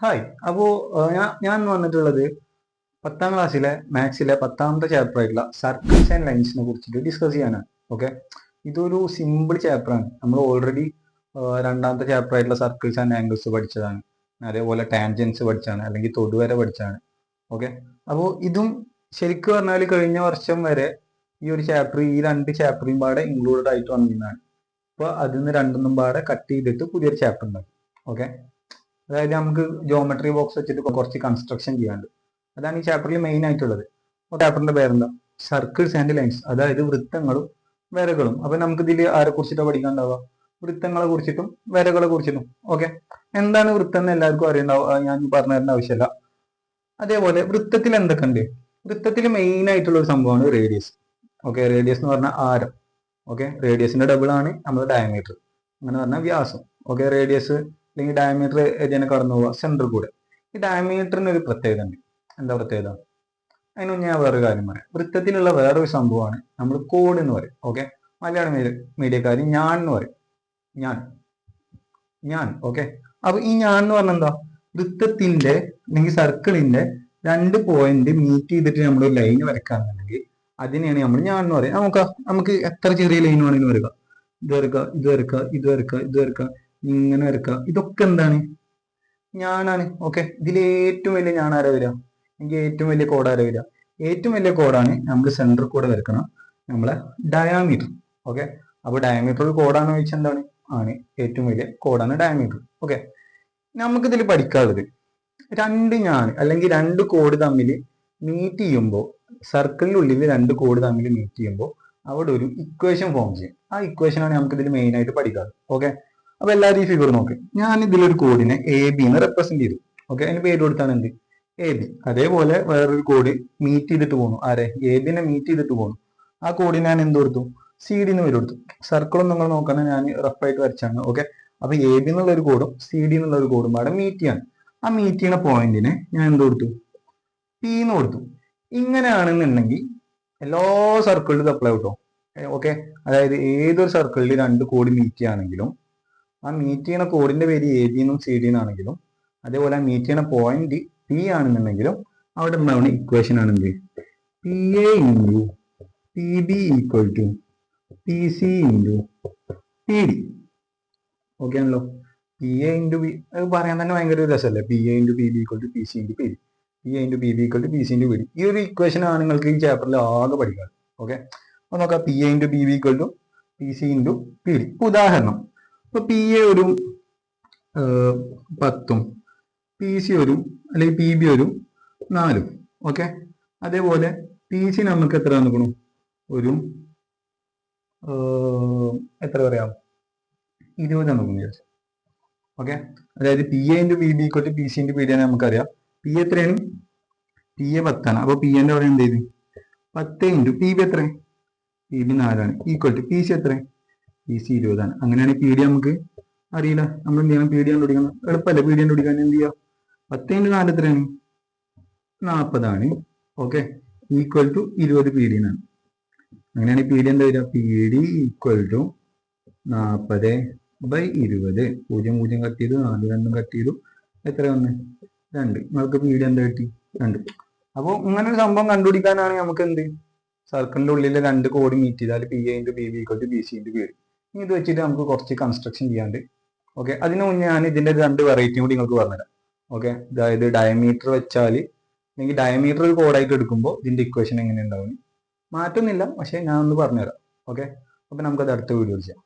Hi. അപ്പോ ഞാൻ വന്നിട്ടുള്ളത് 10ാം ക്ലാസ്സിലെ മാത്സിലെ 10ാമത്തെ ചാപ്റ്റർ ആയിട്ടുള്ള സർക്കിൾസ് ആൻഡ് ലൈൻസിനെ കുറിച്ചിട്ട് ഡിസ്കസ് ചെയ്യാനാണ്. ഓക്കെ, ഇതൊരു സിമ്പിൾ ചാപ്റ്റർ ആണ്. നമ്മൾ ഓൾറെഡി 2ാമത്തെ ചാപ്റ്റർ ആയിട്ടുള്ള സർക്കിൾസ് ആൻഡ് ആംഗിൾസ് പഠിച്ചതാണ്. അതേപോലെ ടാൻജൻസ് പഠിച്ചാണ്, അല്ലെങ്കിൽ തൊടുവര പഠിച്ചാണ്. ഓക്കെ, അപ്പോൾ ഇതും ശരിക്കും പറഞ്ഞാൽ കഴിഞ്ഞ വർഷം വരെ ഈ ഒരു ചാപ്റ്റർ, ഈ 2 ചാപ്റ്ററും പാടെ ഇൻക്ലൂഡഡ് ആയിട്ട് വന്നിരുന്നതാണ്. അപ്പോൾ അതിൽ നിന്ന് രണ്ടൊന്നും പാടെ കട്ട് ചെയ്തിട്ട് പുതിയൊരു ചാപ്റ്റർ ഉണ്ടാക്കി. ഓക്കെ, അതായത് നമുക്ക് ജോമെട്രി ബോക്സ് വെച്ചിട്ട് കുറച്ച് കൺസ്ട്രക്ഷൻ ചെയ്യാണ്ട്, അതാണ് ഈ ചാപ്റ്ററിൽ മെയിൻ ആയിട്ടുള്ളത്. അപ്പോൾ ചാപ്റ്ററിന്റെ പേരെന്താ? സർക്കിൾസ് ആൻഡ് ലൈൻസ്, അതായത് വൃത്തങ്ങളും വരകളും. അപ്പൊ നമുക്ക് ഇതിൽ ആരെ കുറിച്ചിട്ടാണ് പഠിക്കാണ്ടാവുക? വൃത്തങ്ങളെ കുറിച്ചിട്ടും വരകളെ കുറിച്ചിട്ടും. ഓക്കെ, എന്താണ് വൃത്തം എന്ന് എല്ലാവർക്കും അറിയണ്ടാവും, ഞാൻ പറഞ്ഞു തരേണ്ട ആവശ്യമില്ല. അതേപോലെ വൃത്തത്തിൽ എന്തൊക്കെ ഉണ്ട്? വൃത്തത്തിൽ മെയിൻ ആയിട്ടുള്ള ഒരു സംഭവമാണ് റേഡിയസ്. ഓക്കെ, റേഡിയസ് എന്ന് പറഞ്ഞാൽ ആരം. ഓക്കെ, റേഡിയസിന്റെ ഡബിൾ ആണ് നമ്മുടെ ഡയമീറ്റർ. അങ്ങനെ പറഞ്ഞാൽ വ്യാസം. ഓക്കെ, റേഡിയസ് അല്ലെങ്കിൽ ഡയമീറ്റർ ഇതിനെ കടന്നു പോവുക സെന്റർ കൂടെ. ഈ ഡയമീറ്ററിന് ഒരു പ്രത്യേകത ഉണ്ട്. എന്താ പ്രത്യേകത? അതിന് ഞാൻ വേറൊരു കാര്യം പറയാം. വൃത്തത്തിലുള്ള വേറൊരു സംഭവമാണ് നമ്മൾ കോഡ് എന്ന് പറയും. ഓക്കെ, മലയാളം മീഡിയക്കാർ ഞാൻ എന്ന് പറയും. ഞാൻ ഞാൻ ഓക്കെ, അപ്പൊ ഈ ഞാൻ എന്ന് പറഞ്ഞാൽ എന്താ? വൃത്തത്തിന്റെ അല്ലെങ്കിൽ സർക്കിളിന്റെ 2 പോയിന്റ് മീറ്റ് ചെയ്തിട്ട് നമ്മൾ ഒരു ലൈൻ വരക്കാന്നുണ്ടെങ്കിൽ അതിനെയാണ് നമ്മൾ ഞാൻ എന്ന് പറയാം. നമുക്ക് എത്ര ചെറിയ ലൈൻ വേണമെങ്കിലും വരക്കാം. ഇത് വരക്കുക, ഇത് വരക്കുക, ഇത് വരക്കുക, ഇത് വരക്കുക, ഇങ്ങനെ വരക്കുക. ഇതൊക്കെ എന്താണ്? ഞാനാണ്. ഓക്കെ, ഇതിൽ ഏറ്റവും വലിയ ഞാൻ ആരാ വരിക? എനിക്ക് ഏറ്റവും വലിയ കോഡ് ആരാ വരിക? ഏറ്റവും വലിയ കോഡാണ് നമ്മൾ സെന്റർ കൂടെ വരക്കണം, നമ്മളെ ഡയാമീറ്റർ. ഓക്കെ, അപ്പൊ ഡയമീറ്റർ ഒരു കോഡാണ് ചോദിച്ചാൽ എന്താണ്? ആണ്, ഏറ്റവും വലിയ കോഡാണ് ഡയമീറ്റർ. ഓക്കെ, നമുക്കിതിൽ പഠിക്കാനുള്ളത് 2 ഞാൻ അല്ലെങ്കിൽ 2 കോഡ് തമ്മിൽ മീറ്റ് ചെയ്യുമ്പോൾ, സർക്കിളിനുള്ളിൽ 2 കോഡ് തമ്മിൽ മീറ്റ് ചെയ്യുമ്പോൾ അവിടെ ഒരു ഇക്വേഷൻ ഫോം ചെയ്യും. ആ ഇക്വേഷൻ ആണ് നമുക്ക് ഇതിൽ മെയിൻ ആയിട്ട് പഠിക്കാറ്. ഓക്കെ, അപ്പൊ എല്ലാവരും ഈ ഫിഗർ നോക്ക്. ഞാൻ ഇതിലൊരു കോഡിനെ എ ബി എന്ന് റെപ്രസെന്റ് ചെയ്തു. ഓക്കെ, അതിന് പേര് കൊടുത്താണ് എന്ത്? A B. അതേപോലെ വേറൊരു കോഡ് മീറ്റ് ചെയ്തിട്ട് പോകണം. ആരെ? എ ബിനെ മീറ്റ് ചെയ്തിട്ട് പോകണം. ആ കോഡിന് ഞാൻ എന്ത് കൊടുത്തു? സി ഡി എന്ന് പേര് കൊടുത്തു. സർക്കിളും നിങ്ങൾ നോക്കണം, ഞാൻ റഫായിട്ട് വരച്ചാണ്. ഓക്കെ, അപ്പൊ എ ബി എന്നുള്ള ഒരു കോഡും സി ഡി എന്നുള്ള ഒരു കോഡും പാടെ മീറ്റ് ചെയ്യാണ്. ആ മീറ്റ് ചെയ്യുന്ന പോയിന്റിനെ ഞാൻ എന്ത് കൊടുത്തു? പി എന്ന് കൊടുത്തു. ഇങ്ങനെയാണെന്നുണ്ടെങ്കിൽ എല്ലാ സർക്കിളിലും അപ്ലൈ കിട്ടോ. ഓക്കെ, അതായത് ഏതൊരു സർക്കിളിൽ 2 കോഡ് മീറ്റ് ചെയ്യുകയാണെങ്കിലും ആ മീറ്റ് ചെയ്യുന്ന കോഡിന്റെ പേര് എ ബി എന്നും സി ഡി എന്നാണെങ്കിലും, അതേപോലെ ആ മീറ്റ് ചെയ്യുന്ന പോയിന്റ് പി ആണെന്നുണ്ടെങ്കിലും അവിടെ ഉണ്ടാവുന്ന ഇക്വേഷൻ ആണെങ്കിൽ P A into P B equal to P C into P D. Okay ആണല്ലോ. പി എ ഇൻറ്റു ബി, അത് പറയാൻ തന്നെ ഭയങ്കര ഒരു രസമല്ലേ? P A into P B equal to P C into P D. P A into P B equal to P C into P D. ഈ ഒരു equation ആണ് നിങ്ങൾക്ക് ഈ ചാപ്റ്ററിൽ ആകെ പഠിക്കുക. ഓക്കെ, അപ്പൊ നോക്കാം. P A into P B equal to P C into P D. ഉദാഹരണം, ഇപ്പൊ പി എ ഒരു 10ഉം പി സി ഒരു അല്ലെങ്കിൽ പി ബി ഒരു 4ഉം. ഓക്കെ, അതേപോലെ പി സി നമുക്ക് എത്ര നിൽക്കണം? ഒരു എത്ര പറയാം? 20 നമുക്ക് വിചാരിച്ചു. ഓക്കെ, അതായത് P A into P B equal to P C into P D ആണ് നമുക്കറിയാം. പി എത്രയാണ്? പി എ 10ആണ്. അപ്പൊ പി എന്റെ അവിടെ എന്ത് ചെയ്തു? 10 ഇൻറ്റു പി ബി എത്ര? പി ബി 4ആണ്. ഈക്വൽ ടു പി സി എത്ര? പി സി 20ആണ്. അങ്ങനെയാണെങ്കിൽ പി ഡി നമുക്ക് അറിയില്ല. നമ്മൾ എന്ത് ചെയ്യണം? പി ഡി കണ്ടുപിടിക്കണം. എളുപ്പമല്ലേ പി ഡി കണ്ടുപിടിക്കാൻ? എന്ത് ചെയ്യുക? 10 ഇൻറ്റു 4 എത്രയാണ്? 40ആണ്. Okay, equal to 20 P D എന്നാണ്. അങ്ങനെയാണെങ്കിൽ പി ഡി എന്താ വരിക? P D equal to 40/20. 0 cut ചെയ്തു, 4 2 കട്ട് ചെയ്തു, എത്ര വന്ന്? 2. നിങ്ങൾക്ക് പി ഡി എന്താ കിട്ടി? 2. അപ്പോൾ ഇങ്ങനെ ഒരു സംഭവം കണ്ടുപിടിക്കാനാണ് നമുക്ക് എന്ത്? സർക്കിളിന്റെ ഉള്ളിലെ 2 കോഡ് മീറ്റ് ചെയ്താൽ P A into P B equal to P C into P D. ഇനി ഇത് വെച്ചിട്ട് നമുക്ക് കുറച്ച് കൺസ്ട്രക്ഷൻ ചെയ്യാണ്ട്. ഓക്കെ, അതിന് മുന്നേ ഞാൻ ഇതിന്റെ 2 വെറൈറ്റിയും കൂടി നിങ്ങൾക്ക് പറഞ്ഞുതരാം. ഓക്കെ, അതായത് ഡയമീറ്റർ വെച്ചാൽ, അല്ലെങ്കിൽ ഡയമീറ്റർ ഒരു കോഡായിട്ട് എടുക്കുമ്പോൾ ഇതിന്റെ ഇക്വേഷൻ എങ്ങനെ ഉണ്ടാവും? മാറ്റൊന്നുമില്ല, പക്ഷെ ഞാൻ ഒന്ന് പറഞ്ഞുതരാം. ഓക്കെ, അപ്പൊ നമുക്കത് അടുത്ത വീഡിയോ ചെയ്യാം.